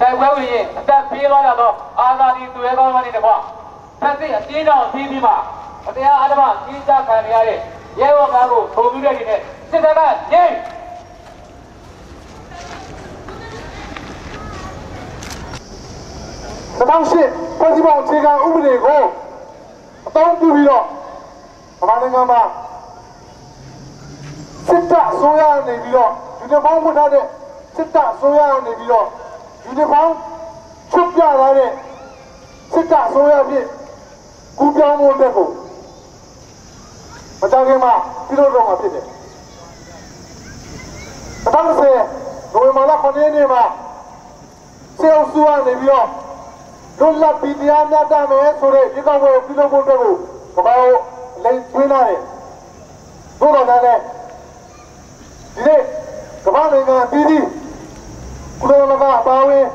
တိုက်ပွဲဝင်ရင်အသက်ပြေးသွားကြတော့အာသာဒီသူရဲကောင်းတွေနဲ့ကွာဖက်စစ်အပြင်းတော်အသီးသီးမှာတရားအဓမ္မကြီးကြခံရတဲ့ရဲဘော်ကားကိုထုံပြီးတဲ့ဒီနဲ့စစ်တပ်ကငြိမ်း2008ဖွဲ့စည်းပုံအခြေခံဥပဒေကိုအသုံးပြုပြီးတော့ဗမာနိုင်ငံမှာစစ်တပ်အစိုးရနေပြီးတော့ဒီနေ့ပေါင်းဖွင့်ထားတဲ့စစ်တပ်အစိုးရနေပြီးတော့ဒီနေ့ပေါင်းချုပ်ပြလာတဲ့စစ်တပ်အစိုးရဖြစ်ကူပြောင်းမှုတဲ့ကိုမကြခင်မှာပြုလုပ်တော့မှာဖြစ်တယ်2010နိုဝင်ဘာလ9ရက်နေ့မှာစေအုပ်စုကနေပြီးတော့လွတ်လပ်ပြီးတရားမျှတမယ်ဆိုတဲ့ဒီကောက်ပွဲပြုလုပ်ဖို့အတွက်ကိုကမ္ဘာကိုလိမ်သွင်းလာတယ်ဘုရားတော်လည်းဒီနေ့ကမ္ဘာနိုင်ငံပြည်သူကုလသမဂ္ဂအပါအဝင်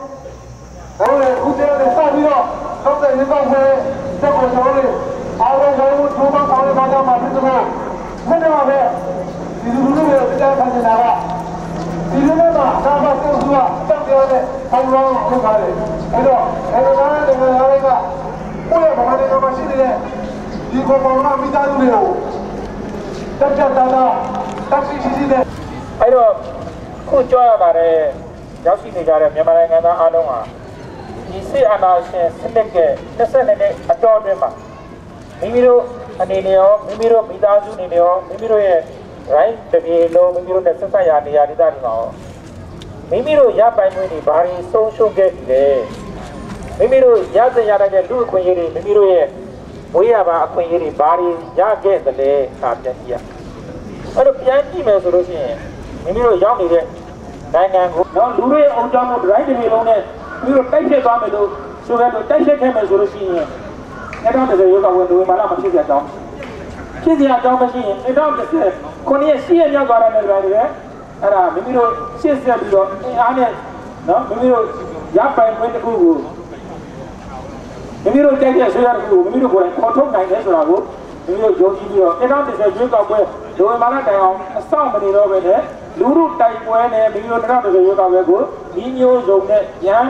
အခုတည်းကစပြီးတော့နောက်တဲ့ဒီကောက်ပွဲတက်ကိုကျွန်တော်တို့အားလုံးကိုကြိုးပမ်းဆောင်ရွက်ကြမှာဖြစ်တယ်ဆက်နေပါပဲဒီလူလူတွေတရားခံနေတာကဒီလိုမျိုးမှာသာမန်စေအုပ်စုကတောက်ပြောတဲ့ဆောင်းလောင်းကိုလုပ်ပါတယ်အဲတော့အဲဒီကလည်းငါးတွေကကိုယ့်ရဲ့ဗမာနိုင်ငံမှာရှိနေတဲ့ဒီကောင်မောင်နှမမိသားစုတွေကိုတက်တာတက်ရှိရှိတဲ့အဲတော့ခုကြွားရပါတယ်ရောက်ရှိနေကြတဲ့မြန်မာနိုင်ငံသားအားလုံးဟာဒီစစ်အာဏာရှင်စနစ်က20နှစ်အတော်အတွင်းမှာမိမိတို့အနေနဲ့ရောမိမိတို့မိသားစုအနေနဲ့ရောမိမိတို့ရဲ့ရိုင်းတပြေလုံးမိမိတို့နဲ့ဆက်ဆက်ရနေရတဲ့ဒေသတွေမှာမိမိတို့ရပိုင်ခွင့်တွေဘာတွေဆုံးရှုံးခဲ့ပြီလဲမိမိတို့ရစရာတဲ့လူအခွင့်အရေးတွေမိမိတို့ရဲ့ဝေးရပါအခွင့်အရေးတွေဘာတွေရခဲ့သလဲသာပြန်ကြည့်ရအဲ့တော့ပြန်ကြည့်မယ်ဆိုလို့ရှိရင်မိမိတို့ရောက်နေတဲ့နိုင်ငံကိုတော့လူတွေအုံကြောင်းမှုရိုင်းတပြေလုံးနဲ့မိမိတို့တိုက်ဖြတ်သွားမယ်လို့ဆိုရတော့တိုက်ဖြတ်ခဲ့မယ်ဆိုလို့ရှိရင်2010ရုပ်ကဝင်နိုဝင်ဘာလမှာဖြစ်ကြအောင်ဖြစ်စရာအကြောင်းမရှိရင်2010ခုနှစ်ရှိရမြောက်သွားတယ်လည်းပဲအဲ့ဒါမိမိတို့ရှင်းဆက်ပြီးတော့အင်အားနဲ့နော်မိမိတို့ရပိုင်ခွင့်တစ်ခုကိုမိမိတို့တိုက်တဲ့ဆွေးရတစ်ခုကိုမိမိတို့ကိုယ်တိုင်ခေါ်ထုတ်နိုင်တယ်ဆိုတာကိုမိမိတို့ယုံကြည်ပြီးတော့2010ရွေးကောက်ပွဲနိုဝင်ဘာလတိုင်အောင်အစောင့်မနေတော့ပဲနဲ့လူမှုတိုက်ပွဲနဲ့မိမိတို့2010ရွေးကောက်ပွဲကိုဒီမျိုးစုံနဲ့ရန်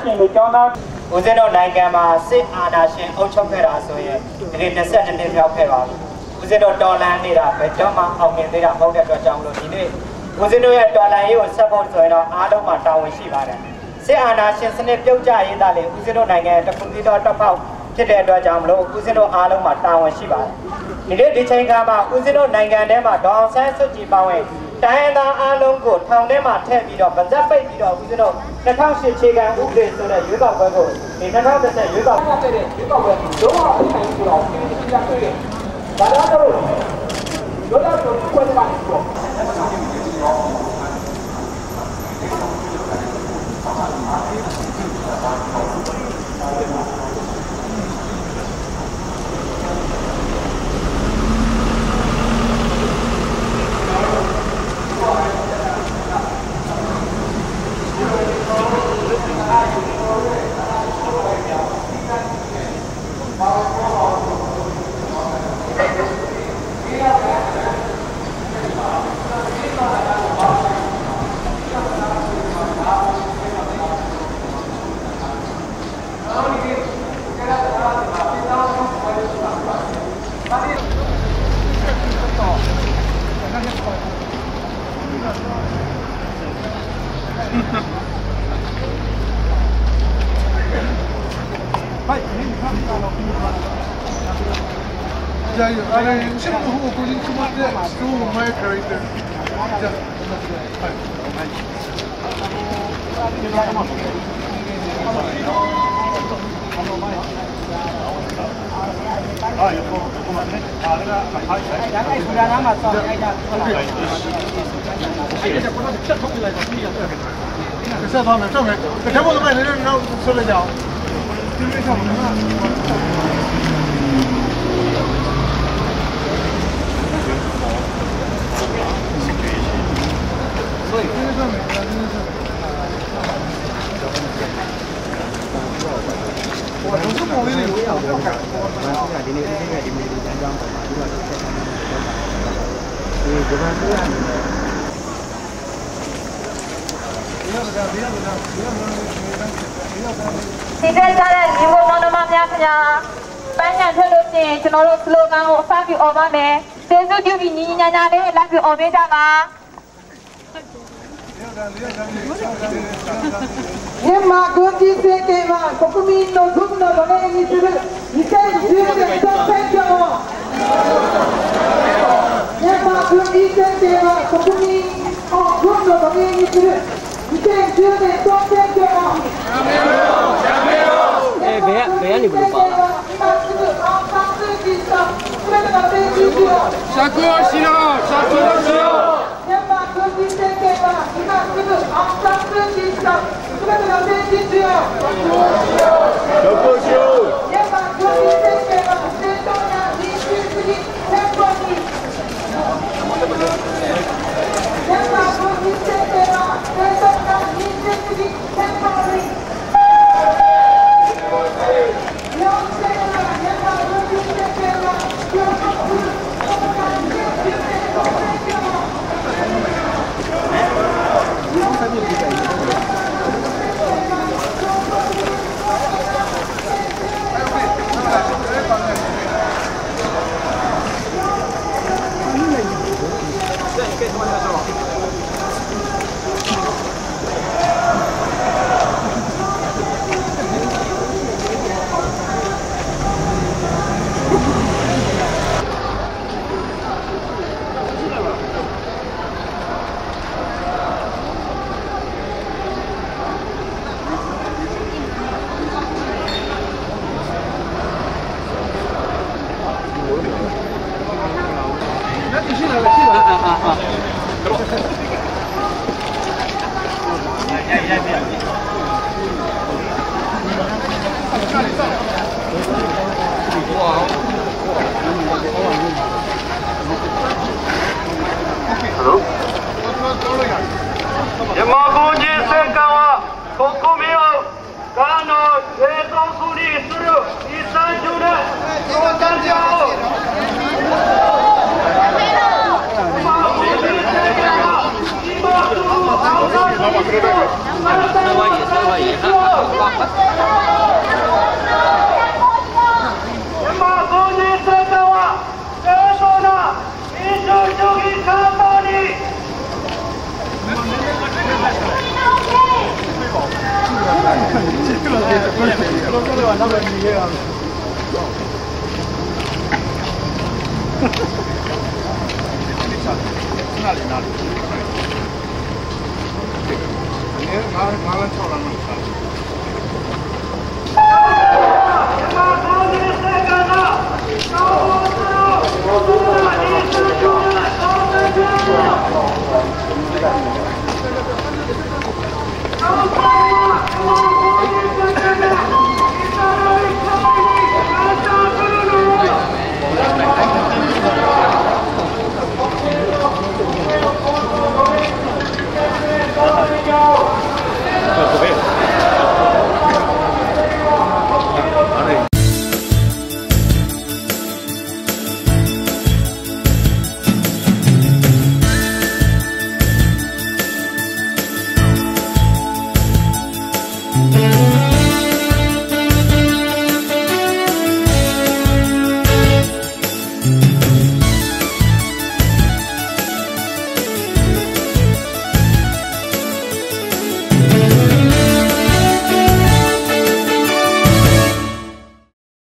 ရှင်တွေကြောင်းသားဦးဇင်းတို့နိုင်ငံမှာစစ်အာဏာရှင်အုပ်ချုပ်ခဲ့တာဆိုရင်ဒီနေ့22နှစ်မြောက်ခဲ့ပါပြီဦးဇင်းတို့တော်လှန်နေတာပဲတော့မှအောင်မြင်သေးတာမဟုတ်တဲ့အတွက်ကြောင့်လို့ဒီနေ့ဦးဇင်းတို့ရဲ့တော်လှန်ရေးကိုဆက်ဖို့ဆိုရင်တော့အားလုံးမှာတာဝန်ရှိပါတယ်စစ်အာဏာရှင်စနစ်ပြုတ်ကျရေးသားလေဦးဇင်းတို့နိုင်ငံတစ်ခုပြီးတော့တစ်ပေါက်ဖြစ်တဲ့အတွက်ကြောင့်မလို့ဦးဇင်းတို့အားလုံးမှာတာဝန်ရှိပါတယ်ဒီနေ့ဒီချိန်ကမှဦးဇင်းတို့နိုင်ငံထဲမှာဒေါအောင်ဆန်းစုကြည်ပါဝင်တိုင်းသားအားလုံးကိုထောင်ထဲမှာထည့်ပြီးတော့ဗဇက်ပိတ်ပြီးတော့ဦးဇင်းတို့2008ခြေခံဥပဒေဆိုတဲ့ရွေးကောက်ပွဲကိုဒီ2010ရွေးကောက်ပွဲတဲ့ရွေးကောက်ပွဲကိုလုံးဝအဖြစ်နိုင်ပြီးတော့ပြည်သူတွေကတွေ့တယ်။ဒါတော့တို့တော့ပွဲမှာပေါ့Yeah, I mean, she don't know who going to come there. Still my character. ဆက်သွားမယ်ထွက်မယ်တကယ်လို့လည်းလည်းနောက်ဆွလိုက်ကြအောင်ဒီလိုဆောင်မှာဆိုရင်ဒီလိုဆောင်မယ်ဒီလိုဆောင်ဟိုတော့ပုံလေးကိုရောက်တော့ဒီနေ့ဒီနေ့အကြောင်းပါဒီလိုဆက်တာဒီကဘာလို့လဲဒီကကြတဲ့ညီမတော်တော်များခင်ဗျာပန်းညံထွက်လို့ပြင်ကျွန်တော်တို့စလိုဂန်ကိုအစပြုអော်ပါမယ်ကျေးဇူးပြုပြီးညီညာညာလေးလိုက်ပြီးអော်ပေးကြပါမြန်မာကိုကြီးစေကေမှာ国民の分のためにする2010年総選挙をမြန်မာကိုကြီးစေကေမှာ国民の分のためにする2010年総選挙をဘယ်ကနေဘလို့ပါလားရှာကူရှိရောရှာကူရှိရောမြန်မာကိုကြီးစေကေမှာ今すぐအောင်ဆန်းစုကြည်さん全ての政治家をどこしようမြန်မာကိုကြီးစေကေမှာ政党や民主主義憲法にမြန်မာကိုကြီးစေကေမှာ政党や民主主義憲法にမြန်မာကိုကြီးစက်ကဝကိုကိုမျိုးကာနောရေတော်စုလီသူတို့ဒီစံကျူတဲ့ကိုတန်းကြောင်းမြန်မာကိုကြီးစက်ကဝဒီမှာသူအောင်စားတယ်မြန်မာကိုကြီးစက်ကဝတေသောနာဒီလိုဂျိုဂီကာမောနီ哪里？